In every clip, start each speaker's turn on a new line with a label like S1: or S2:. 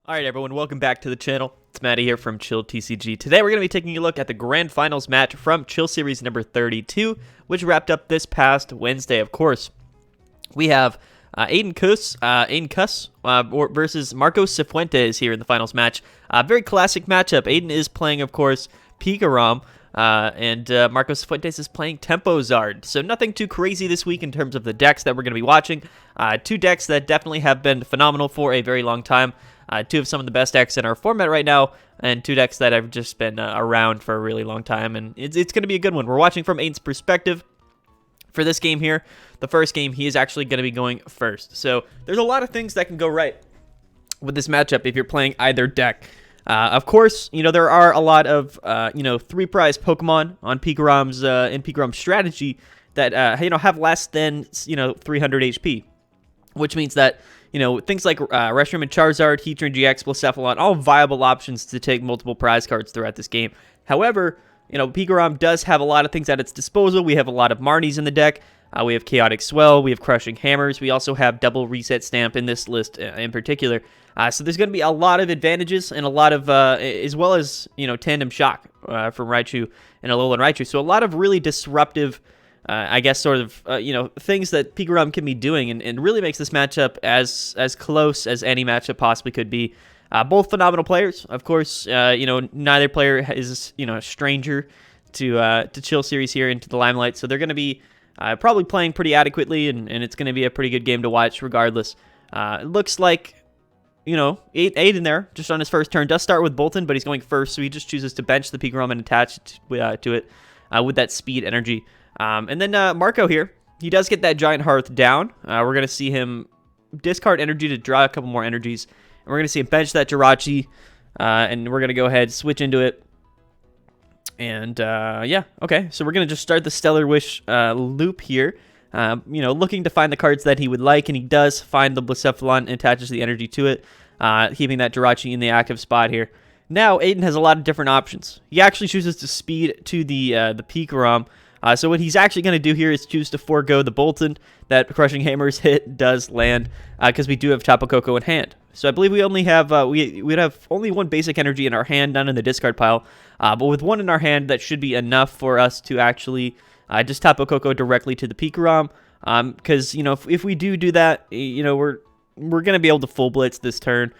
S1: Alright everyone, welcome back to the channel. It's Matty here from Chill TCG. Today we're going to be taking a look at the Grand Finals match from Chill Series number 32, which wrapped up this past Wednesday, of course. We have Aidan Khus versus Marco Cifuentes here in the finals match. Very classic matchup. Aidan is playing, of course, Pikarom, and Marco Cifuentes is playing Tempzard. So nothing too crazy this week in terms of the decks that we're going to be watching. Two decks that definitely have been phenomenal for a very long time. Two of some of the best decks in our format right now, and two decks that have just been around for a really long time, and it's going to be a good one. We're watching from Aidan's perspective for this game here. The first game, he is actually going to be going first. So there's a lot of things that can go right with this matchup if you're playing either deck. Of course, there are a lot of, three prize Pokemon on Pikarom's, in Pikarom's strategy that, have less than, 300 HP, which means that, things like Reshiram and Charizard, Heatran-GX, Blacephalon, all viable options to take multiple prize cards throughout this game. However, Pikarom does have a lot of things at its disposal. We have a lot of Marnies in the deck. We have Chaotic Swell. We have Crushing Hammers. We also have double Reset Stamp in this list in particular. So there's going to be a lot of advantages and a lot of, as well as, Tandem Shock from Raichu and Alolan Raichu. So a lot of really disruptive things that Pikarom can be doing, and really makes this matchup as close as any matchup possibly could be. Both phenomenal players, of course. Neither player is a stranger to Chill Series here into the limelight, so they're going to be probably playing pretty adequately, and it's going to be a pretty good game to watch regardless. It looks like Aidan there, just on his first turn, does start with Boltund, but he's going first, so he just chooses to bench the Pikarom and attach it to it with that speed energy. And then Marco here, he does get that Giant Hearth down. We're going to see him discard energy to draw a couple more energies. And we're going to see him bench that Jirachi, and we're going to go ahead, switch into it. And, okay. So we're going to just start the Stellar Wish loop here, looking to find the cards that he would like, and he does find the Blacephalon and attaches the energy to it, keeping that Jirachi in the active spot here. Now, Aidan has a lot of different options. He actually chooses to speed to the Pikarom. So what he's actually going to do here is choose to forego the Boltund. That Crushing Hammer's hit does land because we do have Tapu Koko in hand. So I believe we only have we'd have only one basic energy in our hand, none in the discard pile. But with one in our hand, that should be enough for us to actually just Tapu Koko directly to the Pikarom. Because if we do that, we're going to be able to full blitz this turn,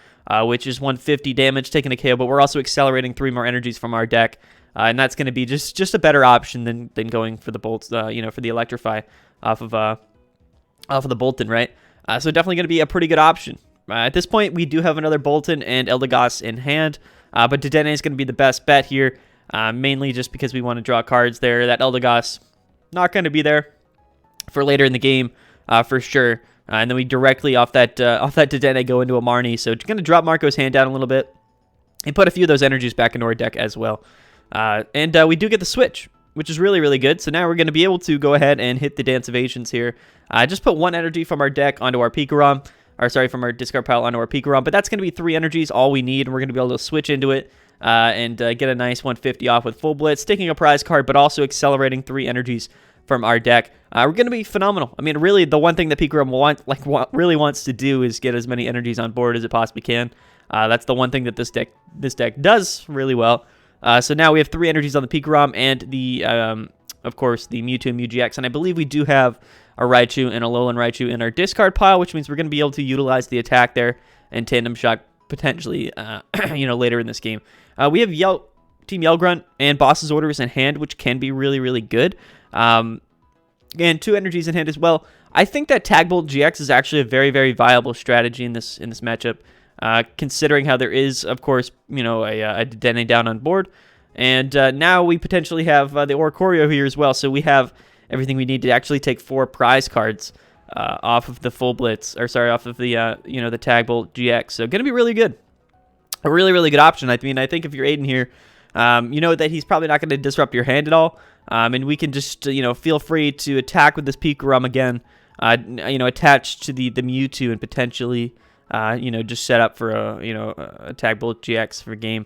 S1: which is 150 damage taking a KO. But we're also accelerating 3 more energies from our deck. And that's going to be just a better option than going for the bolts, for the Electrify off of the Boltund, right? So definitely going to be a pretty good option. At this point, we do have another Boltund and Eldegoss in hand, but Dedenne is going to be the best bet here, mainly just because we want to draw cards there. That Eldegoss not going to be there for later in the game, for sure. And then we directly off that Dedenne go into a Marnie, so going to drop Marco's hand down a little bit and put a few of those energies back into our deck as well. And we do get the switch, which is really, really good. So now we're going to be able to go ahead and hit the Dance of Ancients here. Just put 1 energy from our deck onto our Pikarom, from our discard pile onto our Pikarom. But that's going to be 3 energies, all we need. And we're going to be able to switch into it and get a nice 150 off with Full Blitz, taking a prize card, but also accelerating 3 energies from our deck. We're going to be phenomenal. I mean, really, the one thing that Pikarom really wants to do is get as many energies on board as it possibly can. That's the one thing that this deck does really well. So now we have 3 energies on the Pikarom and the, of course, the Mewtwo and Mew-GX. And I believe we do have a Raichu and a Alolan Raichu in our discard pile, which means we're going to be able to utilize the attack there and Tandem Shock potentially, later in this game. We have Team Yell Grunt and Boss's Orders in hand, which can be really, really good. And 2 energies in hand as well. I think that Tag-GX is actually a very, very viable strategy in this matchup. Considering how there is, of course, a Dedenne down on board. And now we potentially have the Oricorio here as well. So we have everything we need to actually take 4 prize cards off of the Full Blitz, off of the, the Tag-GX. So going to be really good. A really, really good option. I mean, I think if you're Aidan here, that he's probably not going to disrupt your hand at all. And we can just, feel free to attack with this Pikarom again, attached to the Mewtwo and potentially... just set up for a Tag-GX for game.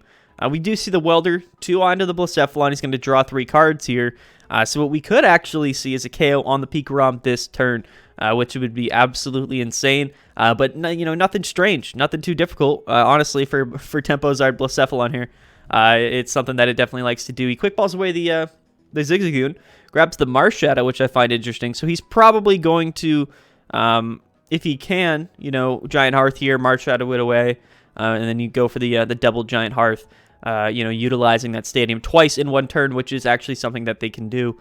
S1: We do see the Welder 2 onto the Blacephalon. He's going to draw 3 cards here. So what we could actually see is a KO on the Pikarom this turn. which would be absolutely insane. But nothing strange, nothing too difficult, honestly, for Tempzard Blacephalon here. It's something that it definitely likes to do. He quick balls away the Zigzagoon, grabs the Marshadow, which I find interesting. So he's probably going to, if he can, Giant Hearth here, Marshadow it away, and then you go for the double Giant Hearth, utilizing that stadium twice in one turn, which is actually something that they can do,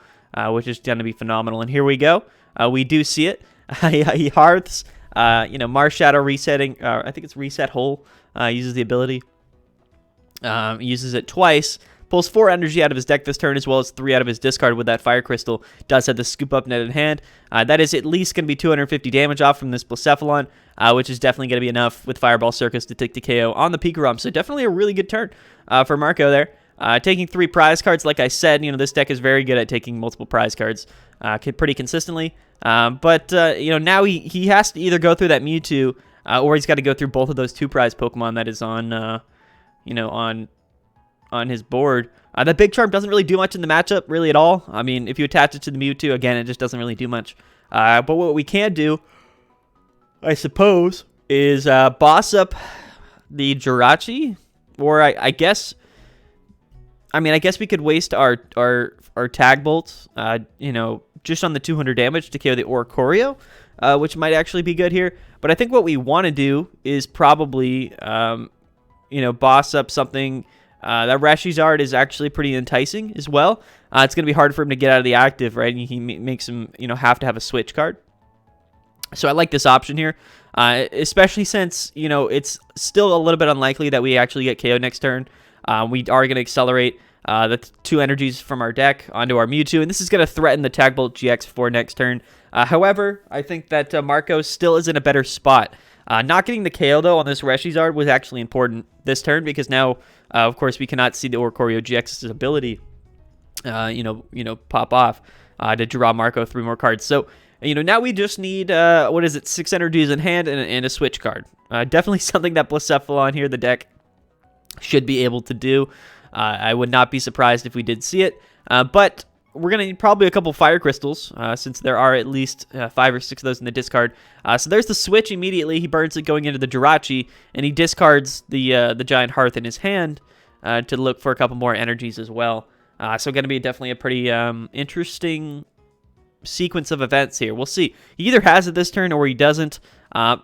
S1: which is going to be phenomenal. And here we go. We do see it. He Hearths, Marshadow resetting, I think it's Reset Hole, uses the ability. Uses it twice, pulls 4 energy out of his deck this turn, as well as 3 out of his discard with that Fire Crystal. Does have the Scoop Up Net in hand. That is at least going to be 250 damage off from this Blacephalon, which is definitely going to be enough with Fireball Circus to take the KO on the Pikarom. So definitely a really good turn for Marco there. Taking 3 prize cards, like I said, this deck is very good at taking multiple prize cards pretty consistently. But now he has to either go through that Mewtwo, or he's got to go through both of those 2 prize Pokemon that is on, on his board. That Big Charm doesn't really do much in the matchup, really at all. I mean, if you attach it to the Mewtwo, again, it just doesn't really do much. But what we can do, I suppose, is boss up the Jirachi, or I guess we could waste our Tag Bolts, just on the 200 damage to KO the Oricorio, which might actually be good here. But I think what we want to do is probably, boss up something. That Rashizard is actually pretty enticing as well. It's going to be hard for him to get out of the active, right? And he makes him, have to have a switch card. So I like this option here, especially since, it's still a little bit unlikely that we actually get KO next turn. We are going to accelerate the 2 energies from our deck onto our Mewtwo, and this is going to threaten the Tag Bolt GX for next turn. However, I think that Marco still is in a better spot. Not getting the KO, though, on this Rashizard was actually important this turn, because now, of course, we cannot see the Oricorio GX's ability, pop off to draw Marco 3 more cards. So, now we just need, 6 energies in hand and a switch card. Definitely something that Blacephalon here, the deck, should be able to do. I would not be surprised if we did see it, but we're going to need probably a couple Fire Crystals, since there are at least 5 or 6 of those in the discard. So there's the switch immediately. He burns it going into the Jirachi, and he discards the Giant Hearth in his hand to look for a couple more energies as well. So going to be definitely a pretty interesting sequence of events here. We'll see. He either has it this turn or he doesn't.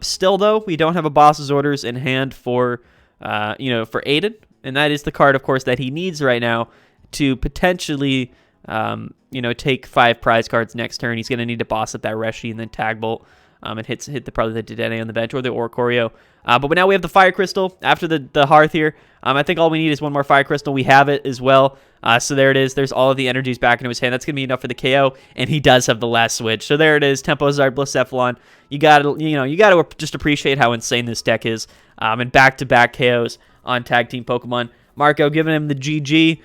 S1: Still, though, we don't have a Boss's Orders in hand for Aidan, and that is the card, of course, that he needs right now to potentially take 5 prize cards next turn. He's going to need to boss up that Reshi and then Tag Bolt. And hit probably the Dedenne on the bench or the Oricorio. But now we have the Fire Crystal after the Hearth here. I think all we need is 1 more Fire Crystal. We have it as well. So there it is. There's all of the energies back into his hand. That's going to be enough for the KO, and he does have the last switch. So there it is. Tempzard Blacephalon. You got to just appreciate how insane this deck is. And back-to-back KOs on Tag Team Pokemon. Marco giving him the GG.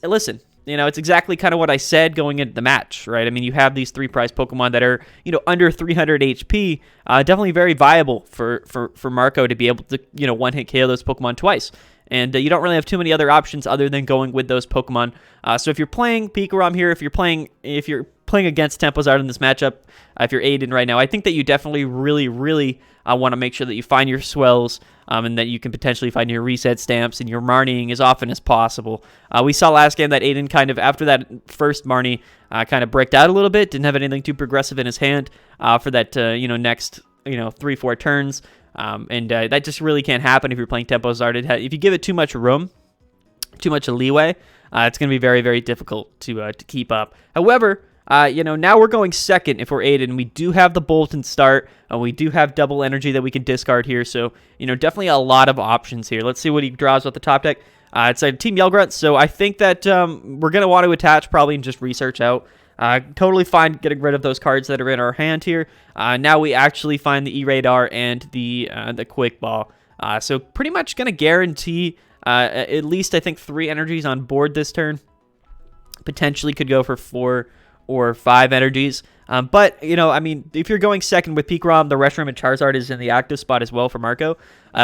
S1: Listen. It's exactly kind of what I said going into the match, right? I mean, you have these 3 prize Pokemon that are, under 300 HP. Definitely very viable for Marco to be able to, one-hit KO those Pokemon twice. And you don't really have too many other options other than going with those Pokemon. So if you're playing Pikarom here, if you're playing against Tempzard in this matchup, if you're Aidan right now, I think that you definitely really, really want to make sure that you find your swells, and that you can potentially find your reset stamps and your Marnieing as often as possible. We saw last game that Aidan kind of, after that first Marnie, kind of bricked out a little bit, didn't have anything too progressive in his hand for that, next, 3-4 turns. And that just really can't happen if you're playing Tempzard. If you give it too much room, too much leeway, it's going to be very, very difficult to keep up. However, now we're going second if we're Aidan. We do have the Boltund start. We do have double energy that we can discard here. So, definitely a lot of options here. Let's see what he draws with the top deck. It's a Team Grunt, so I think that we're going to want to attach probably and just research out. Totally fine getting rid of those cards that are in our hand here. Now we actually find the E-Radar and the Quick Ball. So pretty much going to guarantee at least, I think, 3 energies on board this turn. Potentially could go for 4 or 5 energies. But, if you're going second with Pikarom, the Restroom and Charizard is in the active spot as well for Marco,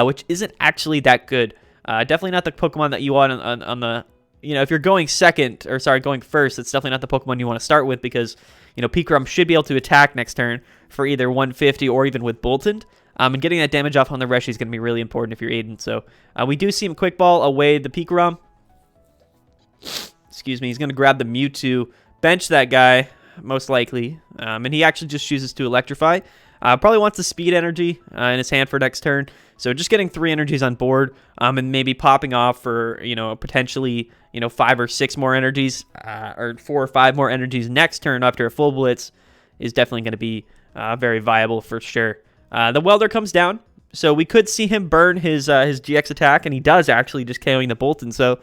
S1: which isn't actually that good. Definitely not the Pokemon that you want on the... if you're going going first, it's definitely not the Pokemon you want to start with because, Pikarom should be able to attack next turn for either 150 or even with Boltund. And getting that damage off on the Reshi is going to be really important if you're Aidan. So we do see him quick ball away the Pikarom. Excuse me. He's going to grab the Mewtwo, bench that guy, most likely. And he actually just chooses to electrify. Probably wants the speed energy in his hand for next turn. So just getting 3 energies on board and maybe popping off for, potentially, 5 or 6 more energies or 4 or 5 more energies next turn after a full blitz is definitely going to be very viable for sure. The Welder comes down, so we could see him burn his GX attack, and he does actually, just KOing the Boltund. So,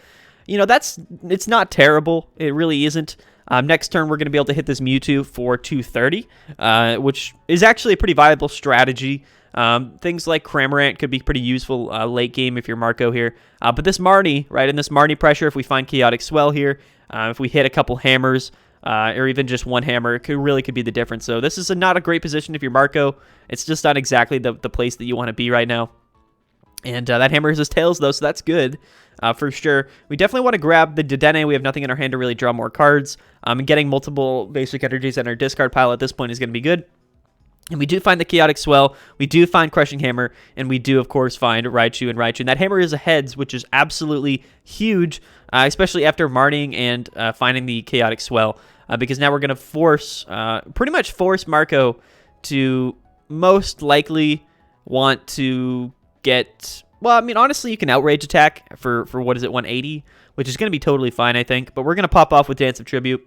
S1: it's not terrible. It really isn't. Next turn, we're going to be able to hit this Mewtwo for 230, which is actually a pretty viable strategy. Things like Cramorant could be pretty useful late game if you're Marco here. But this Marnie, right, in this Marnie pressure, if we find Chaotic Swell here, if we hit a couple hammers, or even just one hammer, it really could be the difference. So this is not a great position if you're Marco. It's just not exactly the place that you want to be right now. And that hammer is his tails, though, so that's good for sure. We definitely want to grab the Dedenne. We have nothing in our hand to really draw more cards. And getting multiple basic energies in our discard pile at this point is going to be good. And we do find the Chaotic Swell, we do find Crushing Hammer, and we do, of course, find Raichu and Raichu. And that hammer is a heads, which is absolutely huge, especially after Marnieing and finding the Chaotic Swell, because now we're going to pretty much force Marco to most likely want to get... Well, I mean, honestly, you can Outrage attack for what is it, 180, which is going to be totally fine, I think. But we're going to pop off with Dance of Tribute,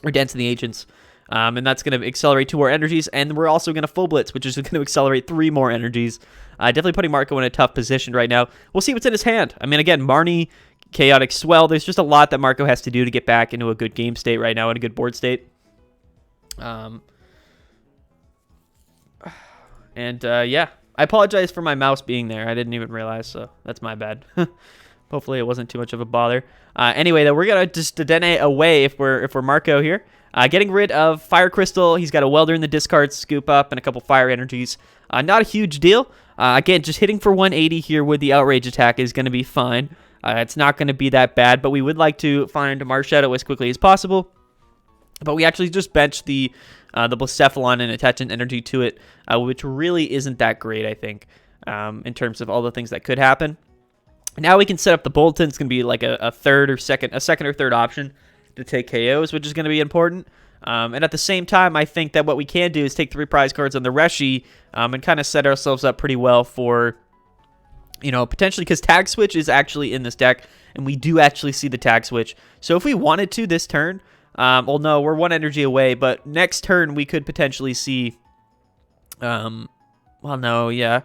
S1: or Dance of the Ancients. And that's going to accelerate 2 more energies, and we're also going to full blitz, which is going to accelerate 3 more energies. Definitely putting Marco in a tough position right now. We'll see what's in his hand. I mean, again, Marnie, Chaotic Swell. There's just a lot that Marco has to do to get back into a good game state right now, and a good board state. Yeah, I apologize for my mouse being there. I didn't even realize, so that's my bad. Hopefully, it wasn't too much of a bother. Anyway, though, we're gonna just Dedenne away if we're Marco here. Getting rid of Fire Crystal. He's got a Welder in the discard, scoop up, and a couple Fire Energies. Not a huge deal. Again, just hitting for 180 here with the Outrage attack is going to be fine. It's not going to be that bad, but we would like to find Marshadow as quickly as possible. But we actually just benched the Blacephalon and attach an energy to it, which really isn't that great, I think, in terms of all the things that could happen. Now we can set up the Boltund. It's going to be like a second or third option to take KOs, which is going to be important. And at the same time, I think that what we can do is take 3 prize cards on the Reshi and kind of set ourselves up pretty well for, potentially, because Tag Switch is actually in this deck, and we do actually see the Tag Switch. So if we wanted to this turn, well, no, we're 1 energy away, but next turn we could potentially see, well, no, yeah.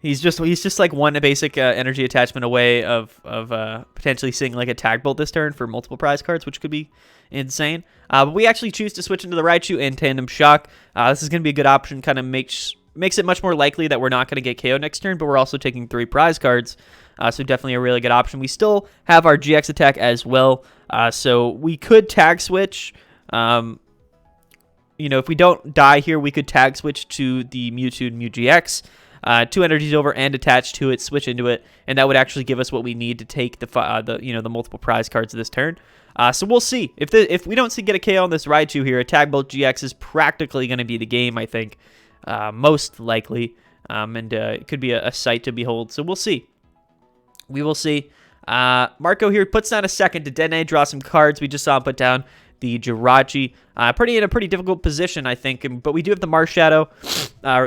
S1: He's just like 1 basic energy attachment away of potentially seeing like a Tag Bolt this turn for multiple prize cards, which could be insane. But we actually choose to switch into the Raichu and Tandem Shock. This is going to be a good option, kind of makes it much more likely that we're not going to get KO next turn, but we're also taking 3 prize cards. So definitely a really good option. We still have our GX attack as well, so we could Tag Switch. If we don't die here, we could Tag Switch to the Mewtwo and Mew-GX. 2 energies over and attach to it, switch into it, and that would actually give us what we need to take the multiple prize cards of this turn. So we'll see. If we don't get a KO on this Raichu here, a Tag Bolt GX is practically going to be the game, I think, most likely, and it could be a sight to behold. So we'll see. We will see. Marco here puts down a second to Dedenne, draw some cards. We just saw him put down the Jirachi. In a pretty difficult position, I think. But we do have the Marshadow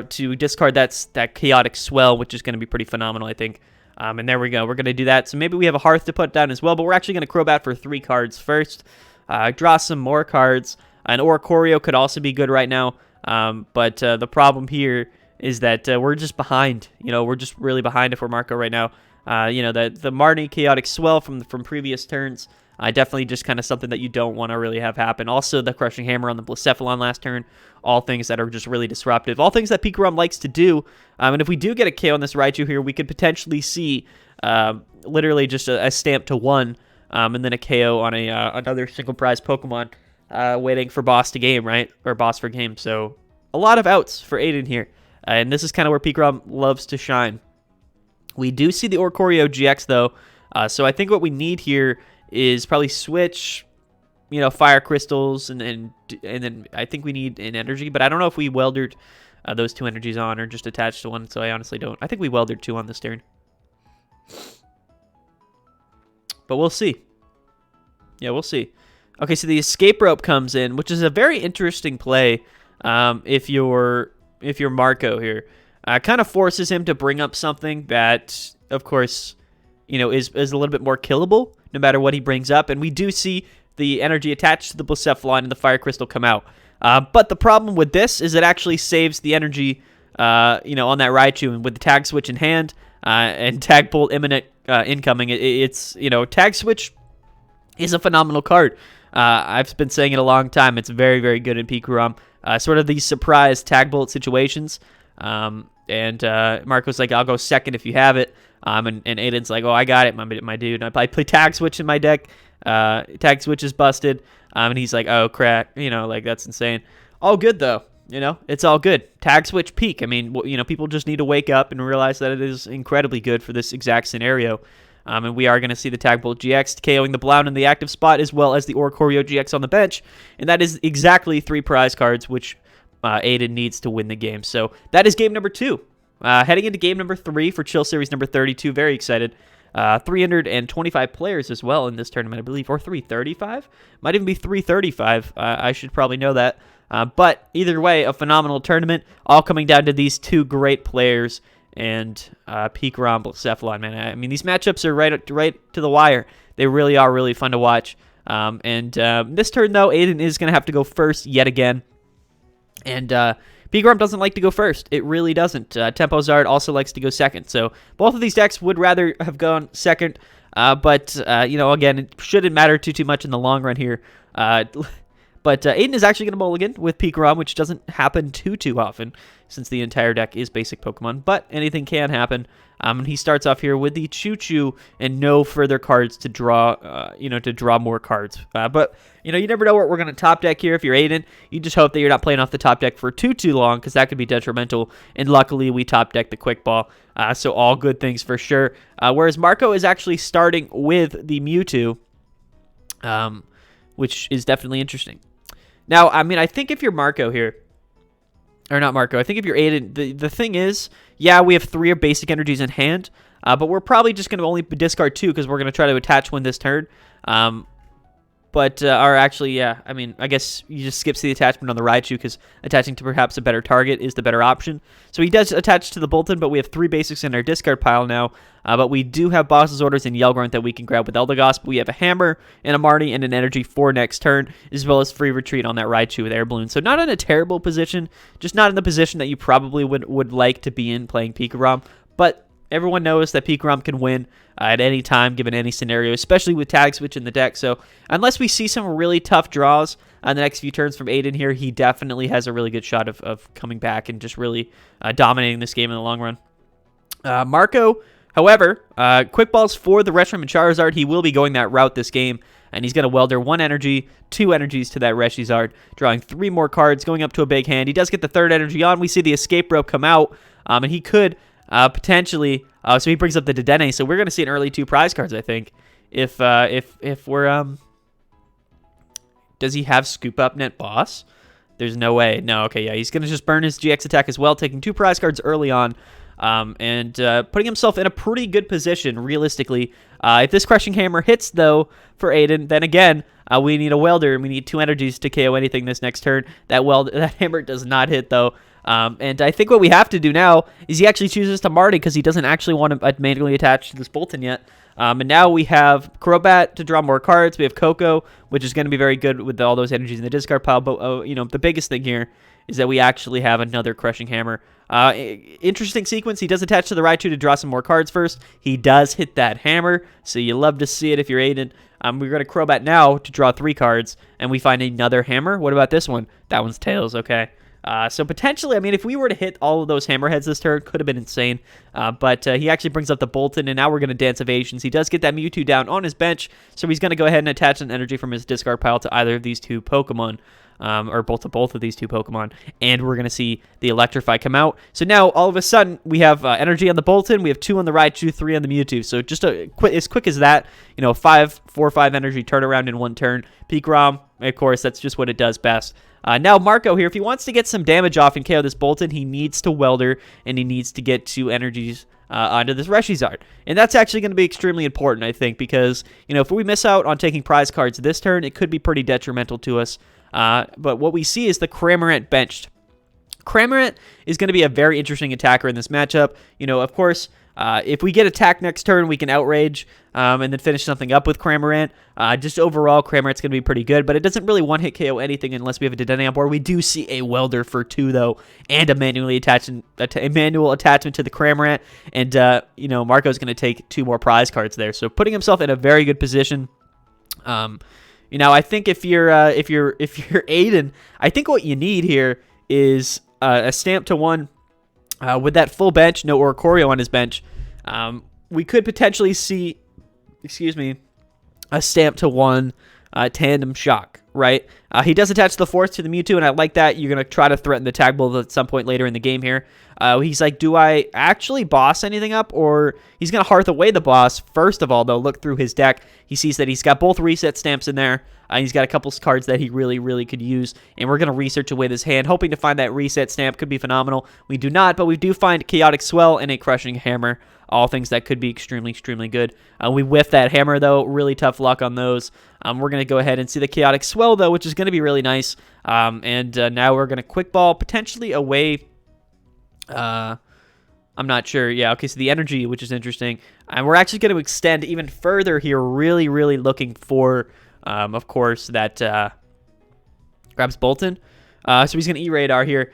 S1: to discard that Chaotic Swell, which is going to be pretty phenomenal, I think. And there we go. We're going to do that. So maybe we have a Hearth to put down as well. But we're actually going to Crobat for 3 cards first. Draw some more cards. An Oricorio could also be good right now. But the problem here is that we're just behind. We're just really behind if we're Marco right now. The Marnie Chaotic Swell from previous turns. Definitely just kind of something that you don't want to really have happen. Also, the Crushing Hammer on the Blacephalon last turn. All things that are just really disruptive. All things that Pikarom likes to do. And if we do get a KO on this Raichu here, we could potentially see literally just a stamp to 1 and then a KO on another single prize Pokemon waiting for boss to game, right? Or boss for game. So a lot of outs for Aidan here. And this is kind of where Pikarom loves to shine. We do see the Oricorio GX, though. So I think what we need here is probably switch, fire crystals, and then I think we need an energy, but I don't know if we weldered those 2 energies on or just attached to one, so I honestly don't. I think we weldered 2 on this turn. But we'll see. Yeah, we'll see. Okay, so the escape rope comes in, which is a very interesting play if you're Marco here. Kind of forces him to bring up something that, of course, is a little bit more killable no matter what he brings up. And we do see the energy attached to the Blacephalon and the Fire Crystal come out. But the problem with this is it actually saves the energy, on that Raichu. And with the Tag Switch in hand and Tag Bolt imminent incoming, it's Tag Switch is a phenomenal card. I've been saying it a long time. It's very, very good in Pikarom. Sort of these surprise Tag Bolt situations. And Marco's like, I'll go second if you have it. And Aiden's like, oh, I got it, my dude. And I play Tag Switch in my deck. Tag Switch is busted. And he's like, oh, crap. That's insane. All good, though. It's all good. Tag Switch peak. I mean, people just need to wake up and realize that it is incredibly good for this exact scenario. And we are going to see the Tag Bolt GX KOing the Blound in the active spot, as well as the Oricorio GX on the bench. And that is exactly 3 prize cards, which Aiden needs to win the game. So that is game number 2. Heading into game number 3 for Chill Series number 32. Very excited. 325 players as well in this tournament, I believe, or 335? Might even be 335. I should probably know that. But either way, a phenomenal tournament, all coming down to these 2 great players and Pikarom, Blacephalon, man. I mean, these matchups are right to the wire. They really are really fun to watch. This turn, though, Aiden is going to have to go first yet again. And Pikarom doesn't like to go first. It really doesn't. Tempzard also likes to go second. So both of these decks would rather have gone second. But again, it shouldn't matter too much in the long run here. But Aiden is actually going to mulligan with Pikarom, which doesn't happen too often since the entire deck is basic Pokemon. But anything can happen. And he starts off here with the Choo-Choo and no further cards to draw, to draw more cards. But you never know what we're going to top deck here. If you're Aiden, you just hope that you're not playing off the top deck for too long, because that could be detrimental. And luckily, we top deck the Quick Ball. So all good things for sure. Whereas Marco is actually starting with the Mewtwo, which is definitely interesting. Now, I mean, I think if you're Marco here, or not Marco, I think if you're Aiden, the thing is, yeah, we have 3 basic energies in hand, but we're probably just going to only discard 2 because we're going to try to attach one this turn. I mean, I guess you just skip the attachment on the Raichu because attaching to perhaps a better target is the better option. So he does attach to the Boltund, but we have 3 basics in our discard pile now. But we do have Boss's Orders and Yell Grunt that we can grab with Eldegoss. But we have a Hammer and a Marnie and an Energy for next turn, as well as free retreat on that Raichu with Air Balloon. So not in a terrible position, just not in the position that you probably would like to be in playing Pikarom. But everyone knows that Pikarom can win at any time, given any scenario, especially with Tag Switch in the deck. So unless we see some really tough draws on the next few turns from Aiden here, he definitely has a really good shot of coming back and just really dominating this game in the long run. Marco, however, Quick Balls for the Reshiram and Charizard. He will be going that route this game, and he's going to welder 1 energy, 2 energies to that Reshizard, drawing 3 more cards, going up to a big hand. He does get the 3rd energy on. We see the escape rope come out, and he could potentially, so he brings up the Dedenne, so we're going to see an early 2 prize cards, I think, if we're, does he have Scoop Up Net Boss? There's no way. No, okay, yeah, he's going to just burn his GX attack as well, taking 2 prize cards early on, and putting himself in a pretty good position, realistically. If this Crushing Hammer hits, though, for Aiden, then again, we need a welder, and we need 2 energies to KO anything this next turn. That hammer does not hit, though. And I think what we have to do now is he actually chooses to Marty because he doesn't actually want to manually attach to this Boltund yet. And now we have Crobat to draw more cards. We have Koko, which is going to be very good with all those energies in the discard pile. But, the biggest thing here is that we actually have another Crushing Hammer. Interesting sequence. He does attach to the Raichu to draw some more cards first. He does hit that hammer, so you love to see it if you're Aiden. We're going to Crobat now to draw 3 cards, and we find another hammer. What about this one? That one's Tails, okay. So potentially, I mean, if we were to hit all of those hammerheads this turn, could have been insane. But he actually brings up the Boltund, and now we're going to Dance Evasions. He does get that Mewtwo down on his bench, so he's going to go ahead and attach an energy from his discard pile to either of these 2 Pokemon, or both of these 2 Pokemon, and we're going to see the Electrify come out. So now, all of a sudden, we have energy on the Boltund, we have 2 on the Raichu, 3 on the Mewtwo. So just as quick as that, 4 or 5 energy turnaround in 1 turn. Pikarom, of course, that's just what it does best. Now, Marco here, if he wants to get some damage off and KO this Boltund, he needs to Welder, and he needs to get 2 energies onto this Reshizard. And that's actually going to be extremely important, I think, because, you know, if we miss out on taking prize cards this turn, it could be pretty detrimental to us. But what we see is the Cramorant benched. Cramorant is going to be a very interesting attacker in this matchup. You know, of course, if we get attacked next turn, we can Outrage and then finish something up with Cramorant. Just overall, Cramorant's going to be pretty good, but it doesn't really one-hit KO anything unless we have a Dedenne on board. We do see a Welder for 2, though, and a manual attachment to the Cramorant, and, you know, Marco's going to take 2 more prize cards there, so putting himself in a very good position. You know, I think if you're Aidan, I think what you need here is a Stamp to 1 with that full bench, no Oricorio on his bench. We could potentially see, a Stamp to 1 Tandem Shock, right? He does attach the Force to the Mewtwo, and I like that. You're going to try to threaten the Tag Bull at some point later in the game here. He's like, do I actually boss anything up? Or he's going to Hearth away the boss. First of all, though, look through his deck. He sees that he's got both Reset Stamps in there. He's got a couple cards that he really could use. And we're going to research away this hand, hoping to find that Reset Stamp. Could be phenomenal. We do not, but we do find Chaotic Swell and a Crushing Hammer. All things that could be extremely good. We whiff that Hammer, though. Really tough luck on those. We're going to go ahead and see the Chaotic Swell, though, which is going to be really nice. And now we're going to Quick Ball, potentially away. I'm not sure. Yeah, okay, so the energy, which is interesting. And we're actually going to extend even further here, really looking for, of course, that grabs Boltund. So he's going to E-Radar here.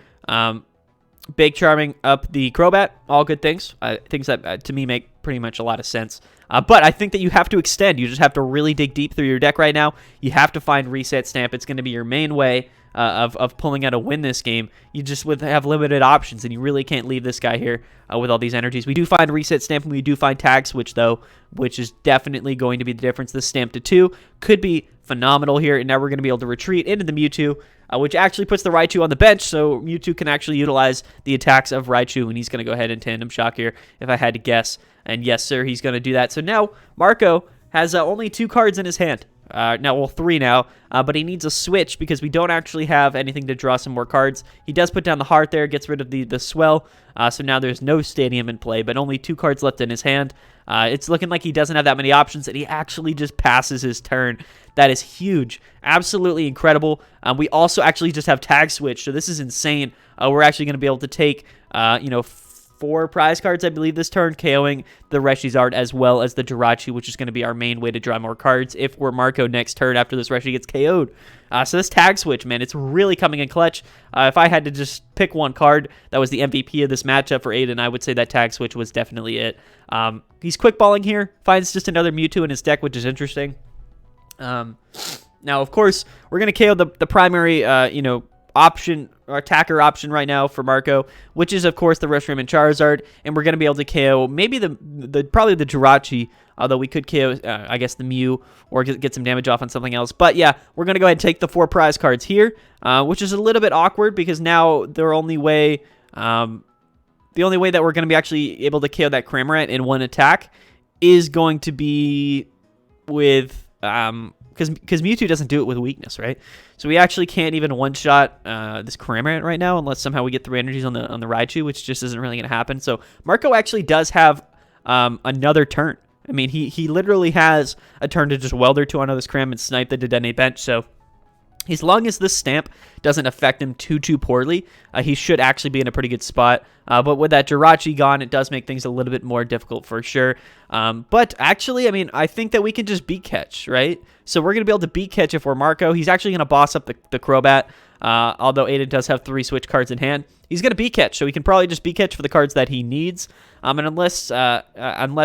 S1: Big Charming up the Crobat. All good things. Things that, to me, make pretty much a lot of sense. But I think that you have to extend. You just have to really dig deep through your deck right now. You have to find Reset Stamp. It's going to be your main way of pulling out a win this game. You just have limited options, and you really can't leave this guy here with all these energies. We do find Reset Stamp, and we do find Tag Switch, though, which is definitely going to be the difference. This Stamp to 2 could be phenomenal here, and now we're going to be able to retreat into the Mewtwo, which actually puts the Raichu on the bench, so Mewtwo can actually utilize the attacks of Raichu, and he's going to go ahead and Tandem Shock here, if I had to guess. And yes, sir, he's going to do that. So now Marco has only 2 cards in his hand. Now, well, 3 now, but he needs a switch because we don't actually have anything to draw some more cards. He does put down the Heart there, gets rid of the Swell, so now there's no Stadium in play, but only 2 cards left in his hand. It's looking like he doesn't have that many options, and he actually just passes his turn. That is huge. Absolutely incredible. We also actually just have Tag Switch, so this is insane. We're actually going to be able to take, 4 prize cards, I believe, this turn, KOing the Reshizard as well as the Jirachi, which is going to be our main way to draw more cards if we're Marco next turn after this Reshi gets KO'd. So this Tag Switch, man, it's really coming in clutch. If I had to just pick one card that was the MVP of this matchup for Aidan, I would say that Tag Switch was definitely it. He's quick balling here, finds just another Mewtwo in his deck, which is interesting. Now, of course, we're going to KO the primary, option or attacker option right now for Marco, which is of course the Reshiram and Charizard, and we're going to be able to KO maybe probably the Jirachi, although we could KO I guess the Mew or get some damage off on something else. But yeah, we're going to go ahead and take the 4 prize cards here, which is a little bit awkward because now the only way that we're going to be actually able to KO that Cramorant in one attack is going to be with because Mewtwo doesn't do it with weakness, right? So we actually can't even one-shot this Cramorant right now unless somehow we get 3 energies on the Raichu, which just isn't really going to happen. So Marco actually does have another turn. I mean, he literally has a turn to just Welder 2 onto this Cram and snipe the Dedenne bench. So as long as this Stamp doesn't affect him too poorly, he should actually be in a pretty good spot. But with that Jirachi gone, it does make things a little bit more difficult for sure. But actually, I mean, I think that we can just beat catch, right? So we're going to be able to beat catch if we're Marco. He's actually going to boss up the Crobat, although Aidan does have 3 switch cards in hand. He's going to beat catch, so he can probably just beat catch for the cards that he needs. And unless Aidan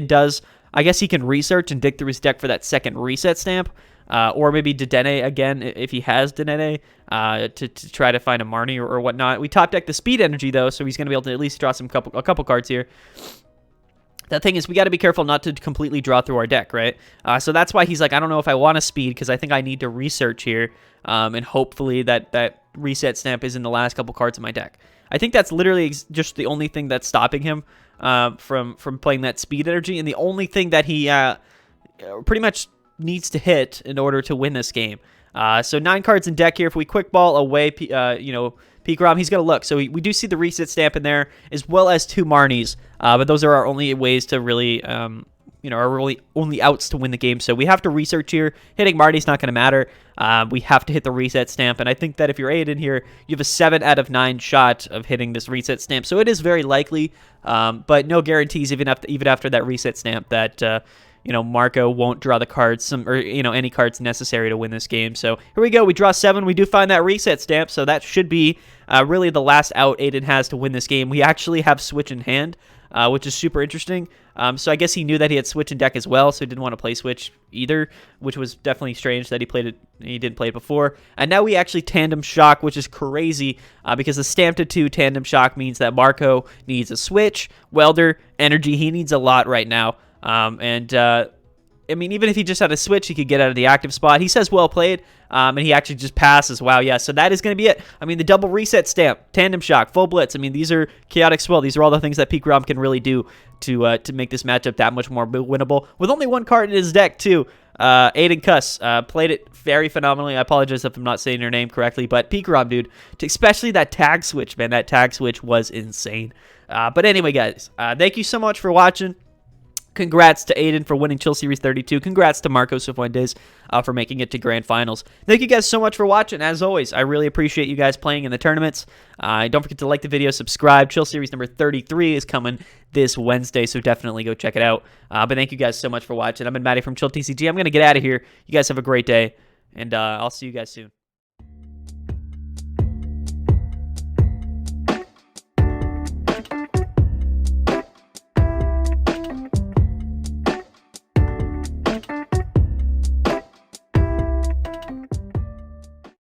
S1: does, I guess he can research and dig through his deck for that second Reset Stamp. Or maybe Dedenne again, if he has Dedenne, to try to find a Marnie or whatnot. We top deck the Speed Energy, though, so he's going to be able to at least draw a couple cards here. The thing is, we got to be careful not to completely draw through our deck, right? So that's why he's like, I don't know if I want to Speed, because I think I need to research here, and hopefully that Reset Stamp is in the last couple cards of my deck. I think that's literally just the only thing that's stopping him from playing that Speed Energy, and the only thing that he pretty much needs to hit in order to win this game. So 9 cards in deck here. If we quick ball away, Pikarom, he's going to look. So we do see the reset stamp in there, as well as 2 Marnies. But those are our only ways to really, our really only outs to win the game. So we have to research here. Hitting Marnie's not going to matter. We have to hit the reset stamp. And I think that if you're Aidan here, you have a 7 out of 9 shot of hitting this reset stamp. So it is very likely, but no guarantees even after that reset stamp that... Marco won't draw the cards, any cards necessary to win this game. So here we go. We draw 7. We do find that reset stamp, so that should be really the last out Aidan has to win this game. We actually have Switch in hand, which is super interesting. So I guess he knew that he had Switch in deck as well, so he didn't want to play Switch either, which was definitely strange that he didn't play it before. And now we actually Tandem Shock, which is crazy because the Stamp to 2 Tandem Shock means that Marco needs a Switch, Welder, Energy. He needs a lot right now. Even if he just had a Switch, he could get out of the active spot. He says well played, and he actually just passes. Wow, yeah, so that is going to be it. The double reset stamp, Tandem Shock, full blitz. These are chaotic swell. These are all the things that Pikarom can really do to make this matchup that much more winnable. With only 1 card in his deck, too. Aidan Khus played it very phenomenally. I apologize if I'm not saying your name correctly, but Pikarom, dude, especially that tag switch, man. That tag switch was insane. But anyway, guys, thank you so much for watching. Congrats to Aidan for winning Chill Series 32. Congrats to Marco Cifuentes for making it to Grand Finals. Thank you guys so much for watching. As always, I really appreciate you guys playing in the tournaments. Don't forget to like the video, subscribe. Chill Series number 33 is coming this Wednesday, so definitely go check it out. But thank you guys so much for watching. I've been Matty from Chill TCG. I'm going to get out of here. You guys have a great day, and I'll see you guys soon.